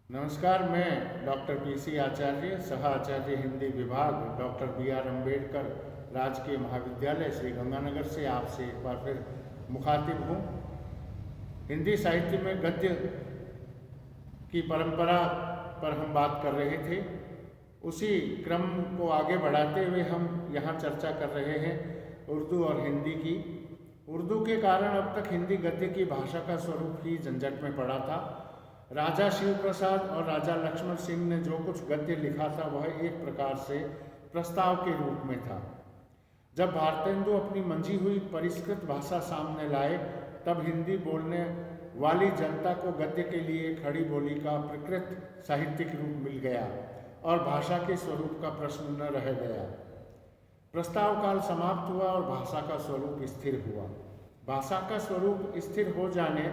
नमस्कार। मैं doctor PC आचार्य, सह आचार्य हिंदी विभाग, डॉक्टर BR अम्बेडकर राजकीय महाविद्यालय श्री गंगानगर से आपसे एक बार फिर मुखातिब हूँ। हिंदी साहित्य में गद्य की परंपरा पर हम बात कर रहे थे। उसी क्रम को आगे बढ़ाते हुए हम यहाँ चर्चा कर रहे हैं उर्दू और हिंदी की। उर्दू के कारण अब तक हिंदी गद्य की भाषा का स्वरूप ही झंझट में पड़ा था। राजा शिव प्रसाद और राजा लक्ष्मण सिंह ने जो कुछ गद्य लिखा था वह एक प्रकार से प्रस्ताव के रूप में था। जब भारतेंदु अपनी मंझी हुई परिष्कृत भाषा सामने लाए तब हिंदी बोलने वाली जनता को गद्य के लिए खड़ी बोली का प्रकृत साहित्यिक रूप मिल गया और भाषा के स्वरूप का प्रश्न न रह गया। प्रस्ताव काल समाप्त हुआ और भाषा का स्वरूप स्थिर हुआ। भाषा का स्वरूप स्थिर हो जाने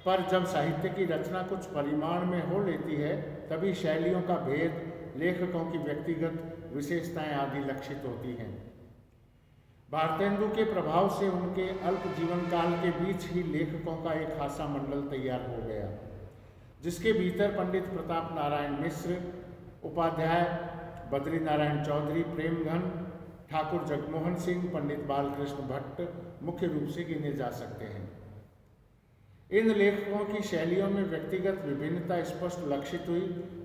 पर जब साहित्य की रचना कुछ परिमाण में हो लेती है तभी शैलियों का भेद, लेखकों की व्यक्तिगत विशेषताएं आदि लक्षित होती हैं। भारतेंदु के प्रभाव से उनके अल्प जीवन काल के बीच ही लेखकों का एक खासा मंडल तैयार हो गया, जिसके भीतर पंडित प्रताप नारायण मिश्र, उपाध्याय बद्री नारायण चौधरी, प्रेमघन, ठाकुर जगमोहन सिंह, पंडित बालकृष्ण भट्ट मुख्य रूप से गिने जा सकते हैं। इन लेखकों की शैलियों में व्यक्तिगत विभिन्नता स्पष्ट लक्षित हुई।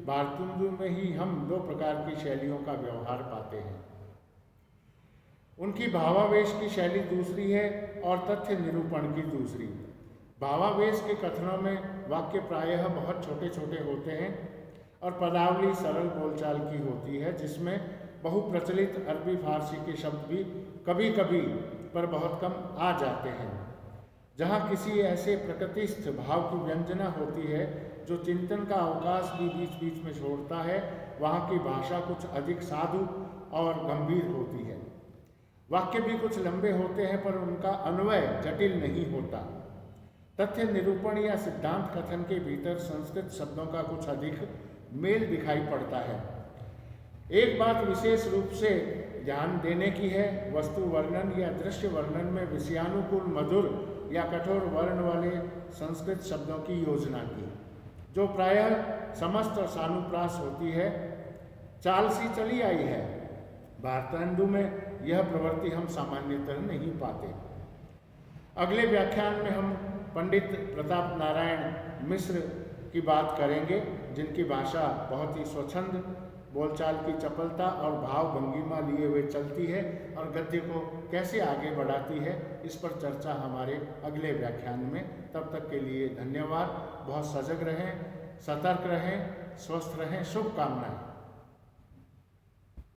भारतेंदु में ही हम दो प्रकार की शैलियों का व्यवहार पाते हैं। उनकी भावावेश की शैली दूसरी है और तथ्य निरूपण की दूसरी। भावावेश के कथनों में वाक्य प्रायः बहुत छोटे छोटे होते हैं और पदावली सरल बोलचाल की होती है, जिसमें बहुप्रचलित अरबी फारसी के शब्द भी कभी कभी पर बहुत कम आ जाते हैं। जहाँ किसी ऐसे प्रकृतिस्थ भाव की व्यंजना होती है जो चिंतन का अवकाश भी बीच बीच में छोड़ता है, वहाँ की भाषा कुछ अधिक साधु और गंभीर होती है। वाक्य भी कुछ लंबे होते हैं पर उनका अन्वय जटिल नहीं होता। तथ्य निरूपण या सिद्धांत कथन के भीतर संस्कृत शब्दों का कुछ अधिक मेल दिखाई पड़ता है। एक बात विशेष रूप से ध्यान देने की है, वस्तु वर्णन या दृश्य वर्णन में विषयानुकूल मधुर या कठोर वर्ण वाले संस्कृत शब्दों की योजना की, जो प्रायः समस्त और सानुप्रास होती है, चाल सी चली आई है। भारतेंदु में यह प्रवृत्ति हम सामान्यतः नहीं पाते। अगले व्याख्यान में हम पंडित प्रताप नारायण मिश्र की बात करेंगे, जिनकी भाषा बहुत ही स्वच्छंद, बोलचाल की चपलता और भाव भंगिमा लिए हुए चलती है और गद्य को कैसे आगे बढ़ाती है, इस पर चर्चा हमारे अगले व्याख्यान में। तब तक के लिए धन्यवाद। बहुत सजग रहें, सतर्क रहें, स्वस्थ रहें। शुभकामनाएं।